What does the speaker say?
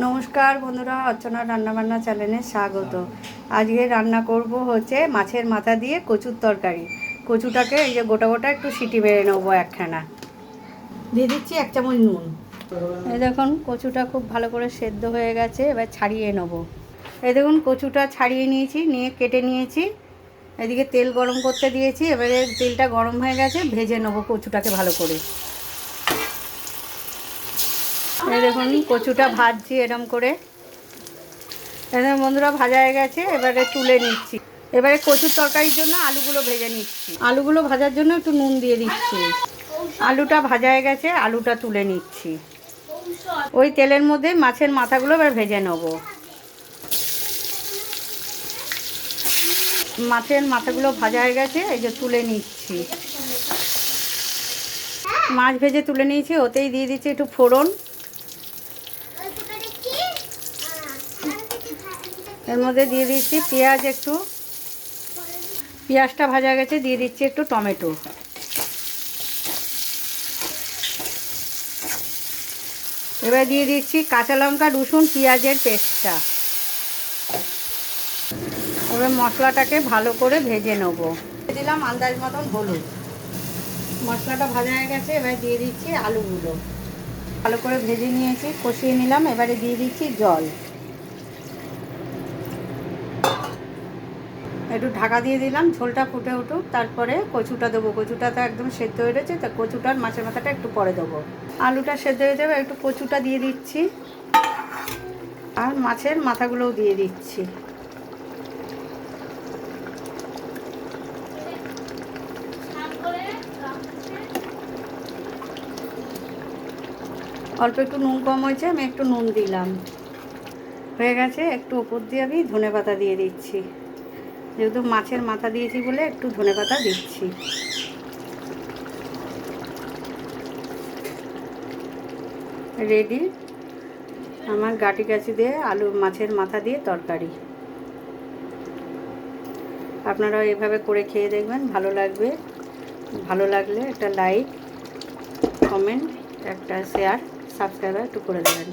নমস্কার বন্ধুরা, অর্চনা রান্নাবান্না চ্যানেলে স্বাগত। আজকে রান্না করব হচ্ছে মাছের মাথা দিয়ে কচুর তরকারি। কচুটাকে এই যে গোটা গোটা একটু সিটি মেরে নেবো একখানা। দিয়ে দিচ্ছি 1 চামচ নুন। এই দেখুন কচুটা খুব ভালো করে সেদ্ধ হয়ে গেছে, এবার ছাড়িয়ে নেবো। এই দেখুন কচুটা ছাড়িয়ে নিয়েছি, নিয়ে কেটে নিয়েছি। এদিকে তেল গরম করতে দিয়েছি, এবারে তেলটা গরম হয়ে গেছে, ভেজে নেবো কচুটাকে ভালো করে। এই দেখুন কচুটা ভাজছি এরম করে। এখানে বন্ধুরা ভাজা হয়ে গেছে, এবারে তুলে নিচ্ছি। এবারে কচুর তরকারির জন্য আলুগুলো ভেজে নিচ্ছি। আলুগুলো ভাজার জন্য একটু নুন দিয়ে দিচ্ছি। আলুটা ভাজা হয়ে গেছে, আলুটা তুলে নিচ্ছি। ওই তেলের মধ্যে মাছের মাথাগুলো এবার ভেজে নেব। মাছের মাথাগুলো ভাজা হয়ে গেছে, এই যে তুলে নিচ্ছি। মাছ ভেজে তুলে নিয়েছি, ওতেই দিয়ে দিচ্ছি একটু ফোড়ন। এর মধ্যে দিয়ে দিচ্ছি পেঁয়াজ একটু। পেঁয়াজটা ভাজা গেছে, দিয়ে দিচ্ছি একটু টমেটো। এবার দিয়ে দিচ্ছি কাঁচা লঙ্কা, রসুন, পেঁয়াজের পেস্টটা। এবার মশলাটাকে ভালো করে ভেজে নেব। দিলাম আন্দাজ মতন হলুদ। মশলাটা ভাজা হয়ে গেছে, এবার দিয়ে দিচ্ছি আলুগুলো। ভালো করে ভেজে নিয়েছি, কষিয়ে নিলাম। এবারে দিয়ে দিচ্ছি জল। একটু ঢাকা দিয়ে দিলাম, ঝোলটা ফুটে উঠুক, তারপরে কচুটা দেবো। কচুটা তো একদম সেদ্ধ হয়ে গেছে, তা কচুটার মাছের মাথাটা একটু পরে দেবো। আলুটা সেদ্ধ হয়ে যাবে, একটু কচুটা দিয়ে দিচ্ছি, আর মাছের মাথাগুলোও দিয়ে দিচ্ছি। অল্প একটু নুন কম হয়েছে, আমি একটু নুন দিলাম। হয়ে গেছে, একটু ওপর দিয়ে আমি ধনেপাতা দিয়ে দিচ্ছি। যেহেতু মাছের মাথা দিয়েছি বলে একটু ধনেপাতা দিচ্ছি। রেডি আমার গাটি কাচি দিয়ে আলু মাছের মাথা দিয়ে তরকারি। আপনারাও এভাবে করে খেয়ে দেখবেন, ভালো লাগবে। ভালো লাগলে একটা লাইক, কমেন্ট, একটা শেয়ার, সাবস্ক্রাইব একটু করে দেবেন।